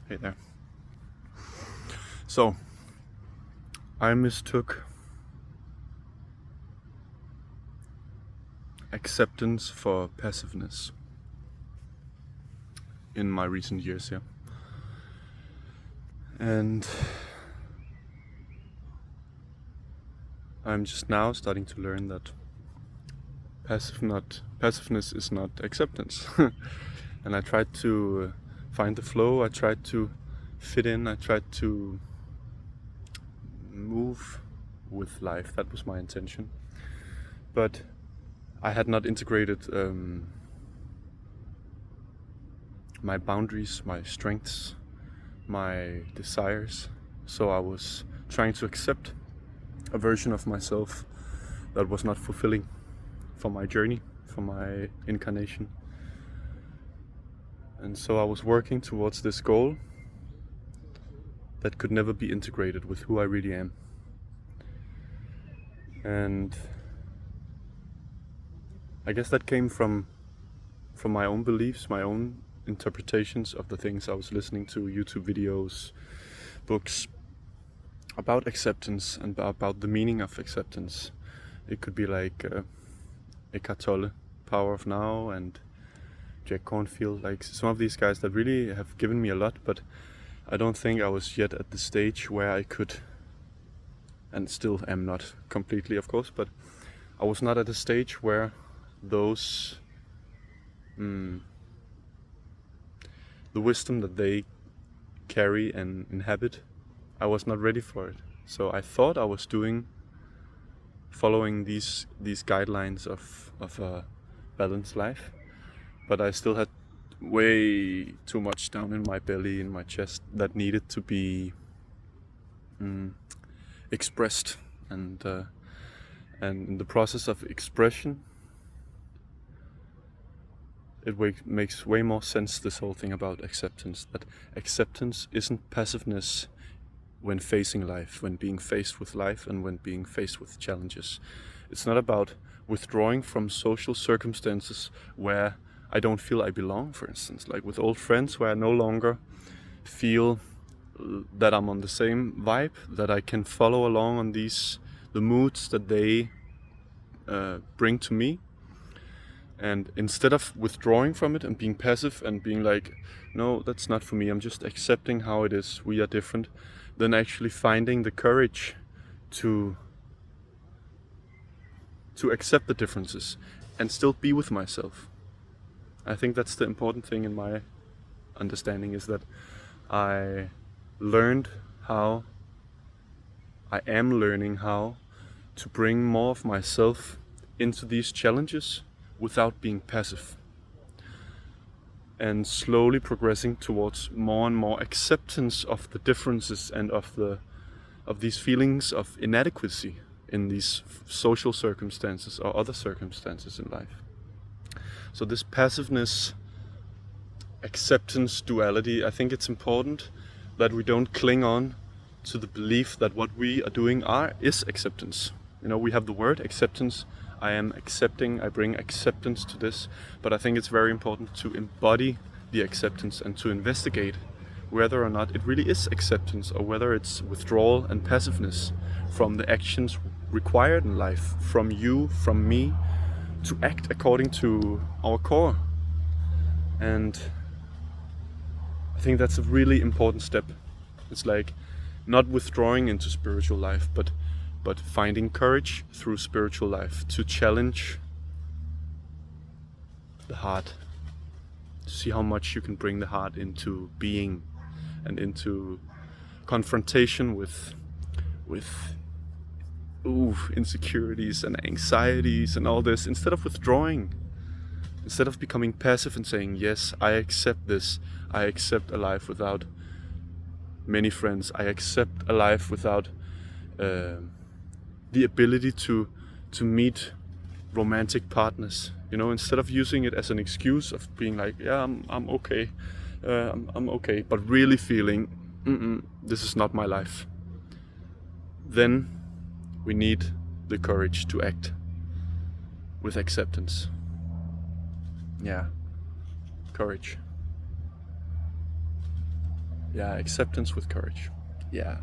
Hey there. So, I mistook acceptance for passiveness in my recent years here. And I'm just now starting to learn that passiveness is not acceptance. And I tried to find the flow, I tried to fit in, I tried to move with life. That was my intention. But I had not integrated my boundaries, my strengths, my desires. So I was trying to accept a version of myself that was not fulfilling for my journey, for my incarnation. And so I was working towards this goal that could never be integrated with who I really am. And I guess that came from my own beliefs, my own interpretations of the things I was listening to, YouTube videos, books about acceptance and about the meaning of acceptance. It could be like Eckhart Tolle, Power of Now, and Jack Kornfield, like some of these guys that really have given me a lot, but I don't think I was yet at the stage where I could, and still am not completely, of course, but I was not at a stage where those the wisdom that they carry and inhabit, I was not ready for it. So I thought I was following these guidelines of a balanced life, but I still had way too much down in my belly, in my chest, that needed to be expressed. And in the process of expression, it makes way more sense, this whole thing about acceptance, that acceptance isn't passiveness when facing life, when being faced with life, and when being faced with challenges. It's not about withdrawing from social circumstances where I don't feel I belong, for instance, like with old friends where I no longer feel that I'm on the same vibe, that I can follow along on the moods that they bring to me. And instead of withdrawing from it and being passive and being like, no, that's not for me, I'm just accepting how it is, we are different, then actually finding the courage to accept the differences and still be with myself. I think that's the important thing in my understanding, is that I am learning how to bring more of myself into these challenges without being passive, and slowly progressing towards more and more acceptance of the differences and of these feelings of inadequacy in these social circumstances or other circumstances in life. So this passiveness acceptance duality, I think it's important that we don't cling on to the belief that what we are doing is acceptance. You know, we have the word acceptance. I am accepting, I bring acceptance to this, but I think it's very important to embody the acceptance and to investigate whether or not it really is acceptance, or whether it's withdrawal and passiveness from the actions required in life, from you, from me, to act according to our core. And I think that's a really important step. It's like not withdrawing into spiritual life, but finding courage through spiritual life to challenge the heart, to see how much you can bring the heart into being and into confrontation with insecurities and anxieties and all this, instead of withdrawing, instead of becoming passive and saying, yes, I accept this, I accept a life without many friends, I accept a life without the ability to meet romantic partners. You know, instead of using it as an excuse of being like, yeah, I'm okay, I'm okay, but really feeling, this is not my life. Then we need the courage to act with acceptance. Yeah, courage. Yeah, acceptance with courage. Yeah.